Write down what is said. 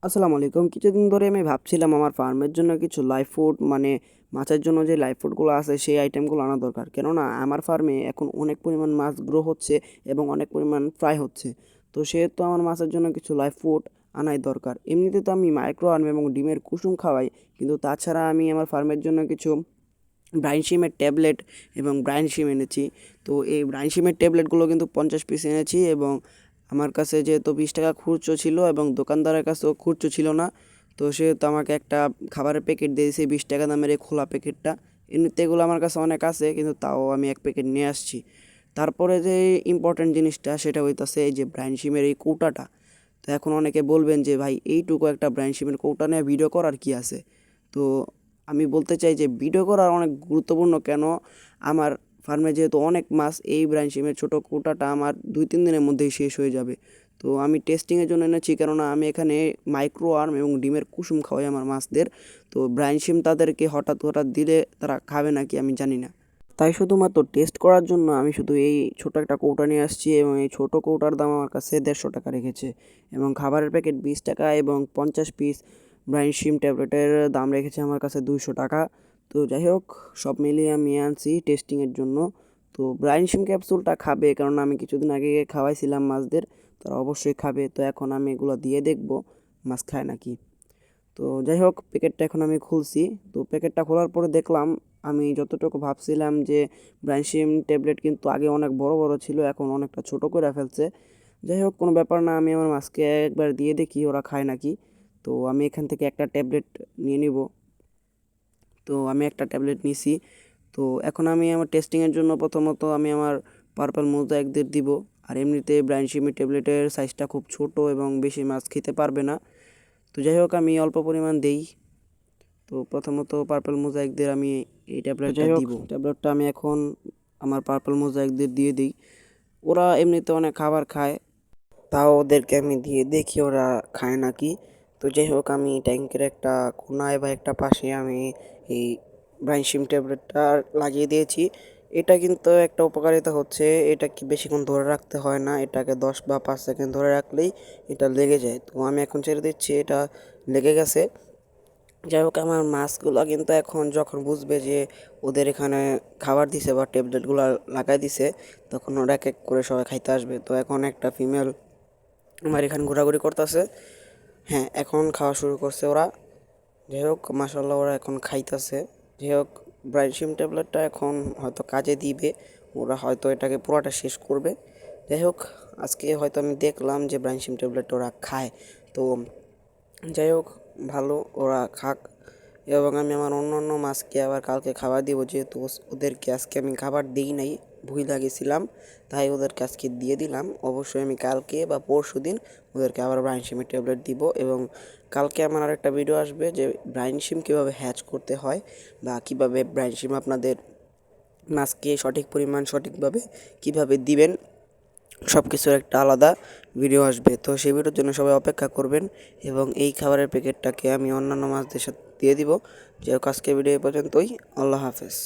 আসসালামু আলাইকুম। কিছুদিন ধরে আমি ভাবছিলাম আমার ফার্মের জন্য কিছু লাইভ ফুড মাছের জন্য যে লাইভ ফুডগুলো আছে সেই আইটেমগুলো আনা দরকার। কেননা আমার ফার্মে এখন অনেক পরিমাণ মাছ গ্রো হচ্ছে এবং অনেক পরিমাণ ফ্রাই হচ্ছে। তো সেহেতু আমার মাছের জন্য কিছু লাইভ ফুড আনাই দরকার। এমনিতে তো আমি মাইক্রো আর্ম এবং ডিমের কুসুম খাওয়াই, কিন্তু তাছাড়া আমি আমার ফার্মের জন্য কিছু ব্রাইন শিমের ট্যাবলেট এবং ব্রাইন শিম এনেছি। তো এই ব্রাইন শিমের ট্যাবলেটগুলো কিন্তু 50 পিস এনেছি এবং আমার কাছে যেহেতু 20 টাকা খুচরো ছিল এবং দোকানদারের কাছেও খুচরো ছিল না, তো সেহেতু আমাকে একটা খাবারের প্যাকেট দিয়েছে 20 টাকা দামের এই খোলা প্যাকেটটা। এমনিতে এগুলো আমার কাছে অনেক আছে, কিন্তু তাও আমি এক প্যাকেট নিয়ে আসছি। তারপরে যে ইম্পর্ট্যান্ট জিনিসটা সেটা হইতাছে এই যে ব্রাইন শিমের এই কৌটাটা। তো এখন অনেকে বলবেন যে ভাই এইটুকু একটা ব্রাইন শিমের কৌটা নিয়ে ভিডিও করার কি আছে। তো আমি বলতে চাই যে ভিডিও করা অনেক গুরুত্বপূর্ণ। কেন, আমার ফার্মে যেহেতু অনেক মাছ, এই ব্রাইন শিমের ছোটো কৌটাটা আমার 2-3 দিনের মধ্যেই শেষ হয়ে যাবে। তো আমি টেস্টিংয়ের জন্য এনেছি, কেননা আমি এখানে মাইক্রো আর্ম এবং ডিমের কুসুম খাওয়াই আমার মাছদের। তো ব্রাইন শিম তাদেরকে হঠাৎ হঠাৎ দিলে তারা খাবে নাকি আমি জানি না, তাই শুধুমাত্র টেস্ট করার জন্য আমি শুধু এই ছোটো একটা কৌটা নিয়ে আসছি এবং এই ছোটো কৌটার দাম আমার কাছে 150 টাকা রেখেছে এবং খাবারের প্যাকেট 20 টাকা এবং 50 পিস ব্রাইন শিম ট্যাবলেটের দাম রেখেছে আমার কাছে 200 টাকা। তো যাই হোক, সব মিলিয়ে আমি আনছি টেস্টিংয়ের জন্য। তো ব্রাইন শিম ক্যাপসুলটা খাবে, কারণ আমি কিছুদিন আগে খাওয়াইছিলাম মাছদের, তারা অবশ্যই খাবে। তো এখন আমি এগুলো দিয়ে দেখব মাছ খায় নাকি। তো যাই হোক, প্যাকেটটা এখন আমি খুলছি। তো প্যাকেটটা খোলার পরে দেখলাম, আমি যতটুকু ভাবছিলাম যে ব্রাইনসিম ট্যাবলেট কিন্তু আগে অনেক বড় বড় ছিল, এখন অনেকটা ছোট করে ফেলছে। যাই হোক, কোনো ব্যাপার না, আমি আমার মাছকে একবার দিয়ে দেখি ওরা খায় নাকি। তো আমি এখান থেকে একটা ট্যাবলেট নিয়ে নিব। তো আমি একটা ট্যাবলেট নিছি। তো এখন আমি আমার টেস্টিংয়ের জন্য প্রথমত আমি আমার পার্পল মোজাইকদের দিব। আর এমনিতে ব্রাইনসিমের ট্যাবলেটের সাইজটা খুব ছোট এবং বেশি মাছ খেতে পারবে না। তো যাই হোক, আমি অল্প পরিমাণ দেই। তো প্রথমত পার্পল মোজাইকদের আমি এই ট্যাবলেটটা দিব। ট্যাবলেটটা আমি এখন আমার পার্পল মোজাইকদের দিয়ে দিই। ওরা এমনিতে অনেক খাবার খায়, তাও ওদেরকে আমি দিয়ে দেখি ওরা খায় নাকি। তো যাই হোক, আমি ট্যাঙ্কের একটা কোনায় বা একটা পাশে আমি এই ব্রাইনসিম ট্যাবলেটটা লাগিয়ে দিয়েছি। এটা কিন্তু একটা উপকারিতা হচ্ছে, এটা কি বেশিক্ষণ ধরে রাখতে হয় না, এটাকে 10 বা 5 সেকেন্ড ধরে রাখলেই এটা লেগে যায়। তো আমি এখন ছেড়ে দিচ্ছি, এটা লেগে গেছে। যাই হোক, আমার মাছগুলো কিন্তু এখন যখন বুঝবে যে ওদের এখানে খাবার দিছে বা ট্যাবলেটগুলো লাগাই দিছে, তখন ওরা এক এক করে সবাই খাইতে আসবে। তো এখন একটা ফিমেল আমার এখানে ঘোরাঘুরি করতেছে। হ্যাঁ, এখন খাওয়া শুরু করছে ওরা। যাই হোক, মাসাল্লাহ ওরা এখন খাইতেছে। যাই হোক, ব্রাইনসিম ট্যাবলেটটা এখন হয়তো কাজে দিবে, ওরা হয়তো এটাকে পুরোটা শেষ করবে। যাই হোক, আজকে হয়তো আমি দেখলাম যে ব্রাইনসিম ট্যাবলেটটা ওরা খায়। তো যাই হোক, ভালো, ওরা খাক। এবং আমি আমার অন্য মাছকে আবার কালকে খাবার দিব, যেহেতু ওদেরকে আজকে আমি খাবার দিই নাই, ভুলে গেছিলাম, তাই ওদেরকে আজকে দিয়ে দিলাম। অবশ্যই আমি কালকে বা পরশু দিন ওদেরকে আবার ব্রাইন শিমের ট্যাবলেট দিব। এবং কালকে আমার আরেকটা ভিডিও আসবে যে ব্রাইন শিম কীভাবে হ্যাচ করতে হয় বা কীভাবে ব্রাইন শিম আপনাদের মাছকে সঠিক পরিমাণ সঠিকভাবে কীভাবে দিবেন, সব কিছুর একটা আলাদা ভিডিও আসবে। তো সেই ভিডিওর জন্য সবাই অপেক্ষা করবেন এবং এই খাবারের প্যাকেটটাকে আমি অন্যান্য মাছদের সাথে দিয়ে দিব। যে আজকে ভিডিও পর্যন্তই। আল্লাহ হাফেজ।